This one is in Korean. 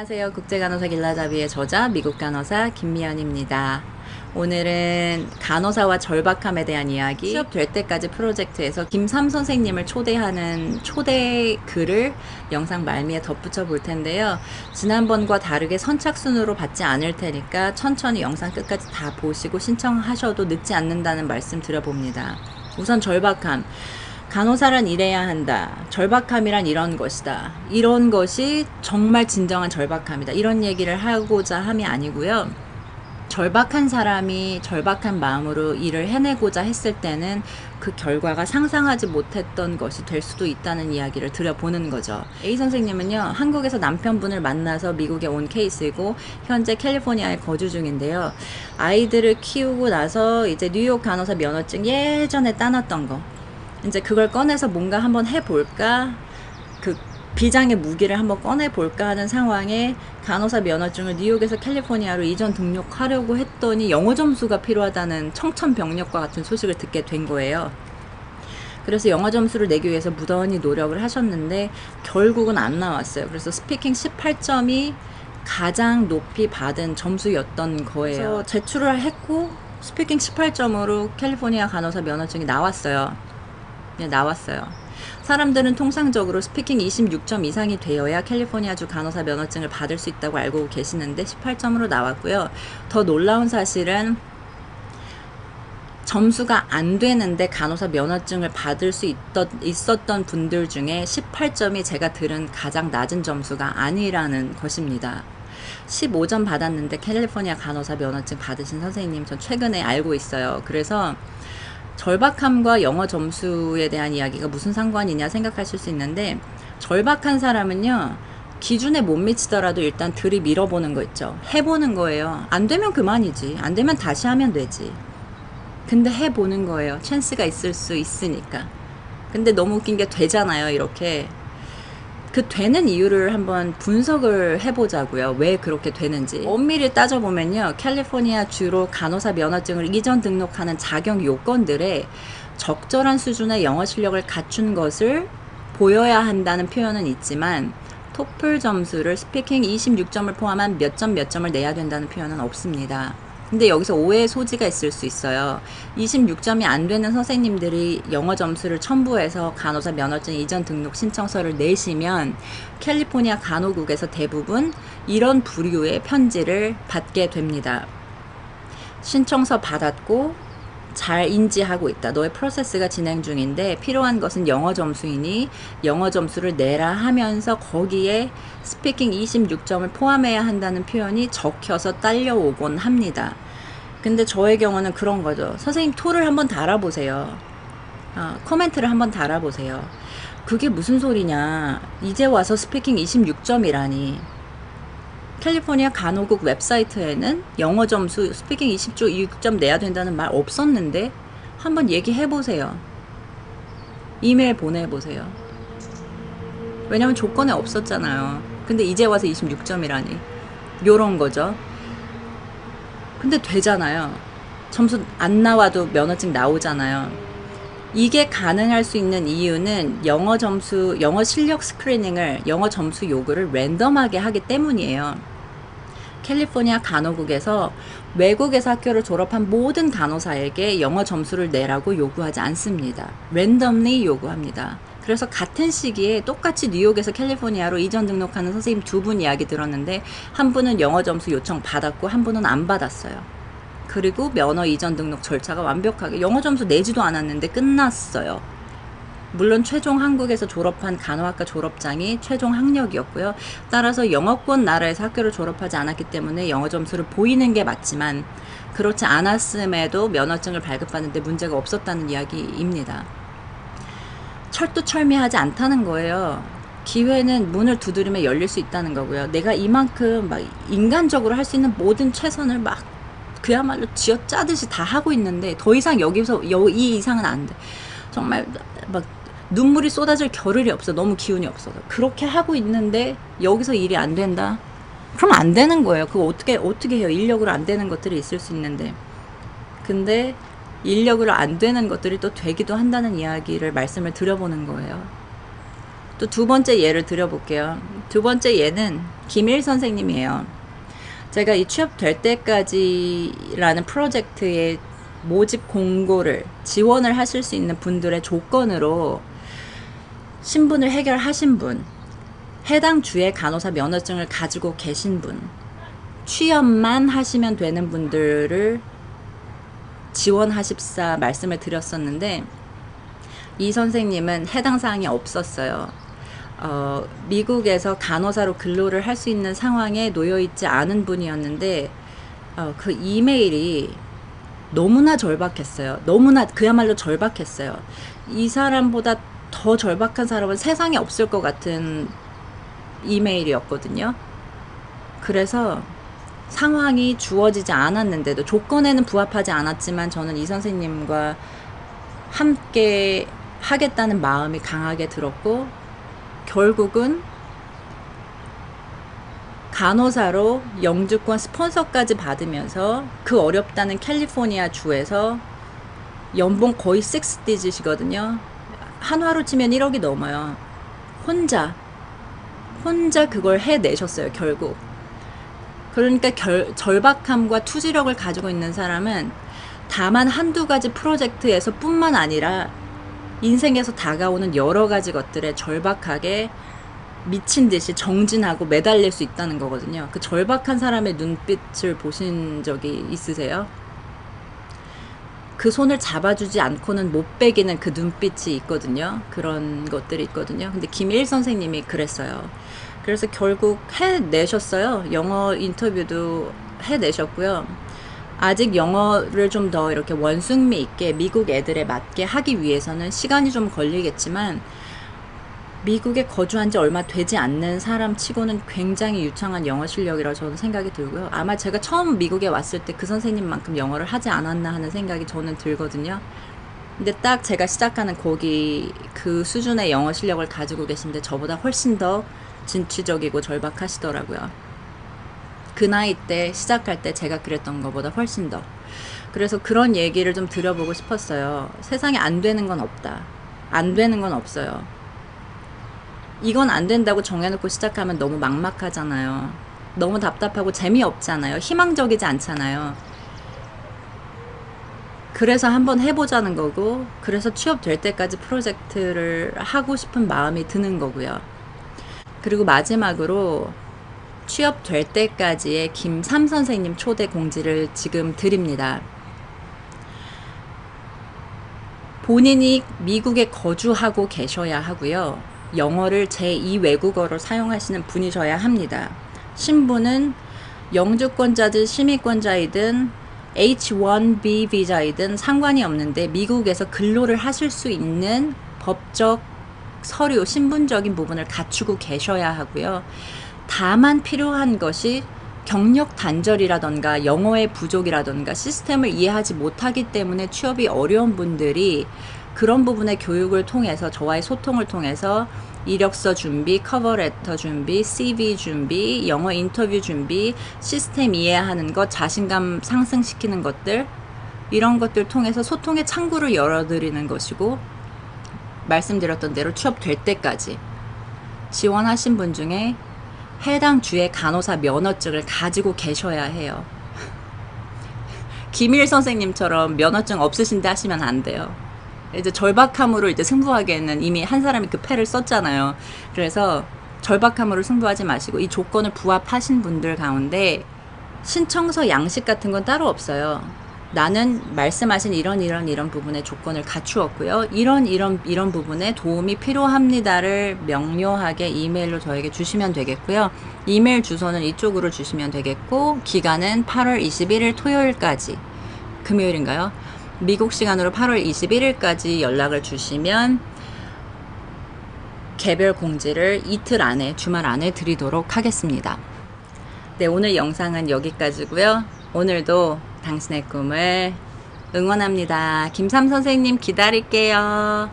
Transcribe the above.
안녕하세요. 국제간호사 길라잡이의 저자 미국 간호사 김미연입니다. 오늘은 간호사와 절박함에 대한 이야기, 취업 될 때까지 프로젝트에서 김삼 선생님을 초대하는 초대 글을 영상 말미에 덧붙여 볼 텐데요. 지난번과 다르게 선착순으로 받지 않을 테니까 천천히 영상 끝까지 다 보시고 신청하셔도 늦지 않는다는 말씀 드려봅니다. 우선 절박함. 간호사란 이래야 한다. 절박함이란 이런 것이다. 이런 것이 정말 진정한 절박함이다. 이런 얘기를 하고자 함이 아니고요. 절박한 사람이 절박한 마음으로 일을 해내고자 했을 때는 그 결과가 상상하지 못했던 것이 될 수도 있다는 이야기를 드려보는 거죠. A 선생님은요, 한국에서 남편분을 만나서 미국에 온 케이스이고 현재 캘리포니아에 거주 중인데요. 아이들을 키우고 나서 이제 뉴욕 간호사 면허증 예전에 따놨던 거, 이제 그걸 꺼내서 뭔가 한번 해볼까, 그 비장의 무기를 한번 꺼내볼까 하는 상황에 간호사 면허증을 뉴욕에서 캘리포니아로 이전 등록하려고 했더니 영어 점수가 필요하다는 청천벽력과 같은 소식을 듣게 된 거예요. 그래서 영어 점수를 내기 위해서 무던히 노력을 하셨는데 결국은 안 나왔어요. 그래서 스피킹 18점이 가장 높이 받은 점수였던 거예요. 그래서 제출을 했고 스피킹 18점으로 캘리포니아 간호사 면허증이 나왔어요. 나왔어요. 사람들은 통상적으로 스피킹 26점 이상이 되어야 캘리포니아주 간호사 면허증을 받을 수 있다고 알고 계시는데 18점으로 나왔고요. 더 놀라운 사실은 점수가 안 되는데 간호사 면허증을 받을 수 있었던 분들 중에 18점이 제가 들은 가장 낮은 점수가 아니라는 것입니다. 15점 받았는데 캘리포니아 간호사 면허증 받으신 선생님 전 최근에 알고 있어요. 그래서 절박함과 영어 점수에 대한 이야기가 무슨 상관이냐 생각하실 수 있는데, 절박한 사람은요, 기준에 못 미치더라도 일단 들이밀어보는 거 있죠. 해보는 거예요. 안 되면 그만이지. 안 되면 다시 하면 되지. 근데 해보는 거예요. 찬스가 있을 수 있으니까. 근데 너무 웃긴 게 되잖아요, 이렇게. 그 되는 이유를 한번 분석을 해보자고요. 왜 그렇게 되는지. 엄밀히 따져보면요, 캘리포니아 주로 간호사 면허증을 이전 등록하는 자격 요건들에 적절한 수준의 영어 실력을 갖춘 것을 보여야 한다는 표현은 있지만 토플 점수를 스피킹 26점을 포함한 몇 점을 내야 된다는 표현은 없습니다. 근데 여기서 오해의 소지가 있을 수 있어요. 26점이 안 되는 선생님들이 영어 점수를 첨부해서 간호사 면허증 이전 등록 신청서를 내시면 캘리포니아 간호국에서 대부분 이런 부류의 편지를 받게 됩니다. 신청서 받았고 잘 인지하고 있다. 너의 프로세스가 진행 중인데 필요한 것은 영어 점수이니 영어 점수를 내라 하면서 거기에 스피킹 26점을 포함해야 한다는 표현이 적혀서 딸려오곤 합니다. 근데 저의 경우는 그런 거죠. 선생님 톨을 한번 달아보세요. 코멘트를 한번 달아보세요. 그게 무슨 소리냐. 이제 와서 스피킹 26점이라니. 캘리포니아 간호국 웹사이트에는 영어 점수 스피킹 26점 내야 된다는 말 없었는데 한번 얘기해보세요. 이메일 보내보세요. 왜냐면 조건에 없었잖아요. 근데 이제 와서 26점이라니. 요런 거죠. 근데 되잖아요. 점수 안 나와도 면허증 나오잖아요. 이게 가능할 수 있는 이유는 영어 실력 스크리닝을, 영어 점수 요구를 랜덤하게 하기 때문이에요. 캘리포니아 간호국에서 외국에서 학교를 졸업한 모든 간호사에게 영어 점수를 내라고 요구하지 않습니다. 랜덤리 요구합니다. 그래서 같은 시기에 똑같이 뉴욕에서 캘리포니아로 이전 등록하는 선생님 두 분 이야기 들었는데 한 분은 영어 점수 요청 받았고 한 분은 안 받았어요. 그리고 면허 이전 등록 절차가 완벽하게 영어 점수 내지도 않았는데 끝났어요. 물론 최종 한국에서 졸업한 간호학과 졸업장이 최종 학력이었고요. 따라서 영어권 나라에서 학교를 졸업하지 않았기 때문에 영어 점수를 보이는 게 맞지만 그렇지 않았음에도 면허증을 발급받는데 문제가 없었다는 이야기입니다. 철두철미하지 않다는 거예요. 기회는 문을 두드리면 열릴 수 있다는 거고요. 내가 이만큼 막 인간적으로 할 수 있는 모든 최선을 막 그야말로 쥐어짜듯이 다 하고 있는데 더 이상 여기서 이 이상은 안 돼. 정말 막 눈물이 쏟아질 겨를이 없어. 너무 기운이 없어서. 그렇게 하고 있는데 여기서 일이 안 된다? 그럼 안 되는 거예요. 그거 어떻게 해요? 인력으로 안 되는 것들이 있을 수 있는데. 근데 인력으로 안 되는 것들이 또 되기도 한다는 이야기를 말씀을 드려보는 거예요. 또 두 번째 예를 드려볼게요. 두 번째 예는 김일 선생님이에요. 제가 이 취업될 때까지라는 프로젝트의 모집 공고를 지원을 하실 수 있는 분들의 조건으로 신분을 해결하신 분, 해당 주의 간호사 면허증을 가지고 계신 분, 취업만 하시면 되는 분들을 지원하십사 말씀을 드렸었는데, 이 선생님은 해당 사항이 없었어요. 미국에서 간호사로 근로를 할 수 있는 상황에 놓여 있지 않은 분이었는데, 그 이메일이 너무나 절박했어요. 너무나 그야말로 절박했어요. 이 사람보다 더 절박한 사람은 세상에 없을 것 같은 이메일이었거든요. 그래서 상황이 주어지지 않았는데도, 조건에는 부합하지 않았지만 저는 이 선생님과 함께 하겠다는 마음이 강하게 들었고, 결국은 간호사로 영주권 스폰서까지 받으면서 그 어렵다는 캘리포니아 주에서 연봉 거의 6디짓이거든요. 한화로 치면 1억이 넘어요. 혼자 그걸 해내셨어요, 결국. 그러니까 절박함과 투지력을 가지고 있는 사람은 다만 한두 가지 프로젝트에서 뿐만 아니라 인생에서 다가오는 여러 가지 것들에 절박하게 미친 듯이 정진하고 매달릴 수 있다는 거거든요. 그 절박한 사람의 눈빛을 보신 적이 있으세요? 그 손을 잡아주지 않고는 못 베기는 그 눈빛이 있거든요. 그런 것들이 있거든요. 근데 김일 선생님이 그랬어요. 그래서 결국 해내셨어요. 영어 인터뷰도 해내셨고요. 아직 영어를 좀 더 이렇게 원숭미 있게 미국 애들에 맞게 하기 위해서는 시간이 좀 걸리겠지만, 미국에 거주한 지 얼마 되지 않는 사람 치고는 굉장히 유창한 영어 실력이라 저는 생각이 들고요. 아마 제가 처음 미국에 왔을 때 그 선생님만큼 영어를 하지 않았나 하는 생각이 저는 들거든요. 근데 딱 제가 시작하는 거기 그 수준의 영어 실력을 가지고 계신데 저보다 훨씬 더 진취적이고 절박하시더라고요. 그 나이 때 시작할 때 제가 그랬던 것보다 훨씬 더. 그래서 그런 얘기를 좀 드려보고 싶었어요. 세상에 안 되는 건 없다. 안 되는 건 없어요. 이건 안 된다고 정해놓고 시작하면 너무 막막하잖아요. 너무 답답하고 재미없잖아요. 희망적이지 않잖아요. 그래서 한번 해보자는 거고, 그래서 취업될 때까지 프로젝트를 하고 싶은 마음이 드는 거고요. 그리고 마지막으로 취업될 때까지의 김삼 선생님 초대 공지를 지금 드립니다. 본인이 미국에 거주하고 계셔야 하고요. 영어를 제2 외국어로 사용하시는 분이셔야 합니다. 신분은 영주권자든 시민권자이든 H-1B 비자이든 상관이 없는데 미국에서 근로를 하실 수 있는 법적 서류, 신분적인 부분을 갖추고 계셔야 하고요. 다만 필요한 것이 경력 단절이라던가 영어의 부족이라던가 시스템을 이해하지 못하기 때문에 취업이 어려운 분들이 그런 부분의 교육을 통해서, 저와의 소통을 통해서 이력서 준비, 커버레터 준비, CV 준비, 영어 인터뷰 준비, 시스템 이해하는 것, 자신감 상승시키는 것들, 이런 것들 통해서 소통의 창구를 열어드리는 것이고, 말씀드렸던 대로 취업될 때까지 지원하신 분 중에 해당 주의 간호사 면허증을 가지고 계셔야 해요. 김일 선생님처럼 면허증 없으신데 하시면 안 돼요. 이제 절박함으로 이제 승부하기에는 이미 한 사람이 그 패를 썼잖아요. 그래서 절박함으로 승부하지 마시고, 이 조건을 부합하신 분들 가운데 신청서 양식 같은 건 따로 없어요. 나는 말씀하신 이런 부분의 조건을 갖추었고요. 이런 부분에 도움이 필요합니다를 명료하게 이메일로 저에게 주시면 되겠고요. 이메일 주소는 이쪽으로 주시면 되겠고, 기간은 8월 21일 토요일까지, 금요일인가요? 미국 시간으로 8월 21일까지 연락을 주시면 개별 공지를 이틀 안에, 주말 안에 드리도록 하겠습니다. 네, 오늘 영상은 여기까지고요. 오늘도 당신의 꿈을 응원합니다. 김삼 선생님 기다릴게요.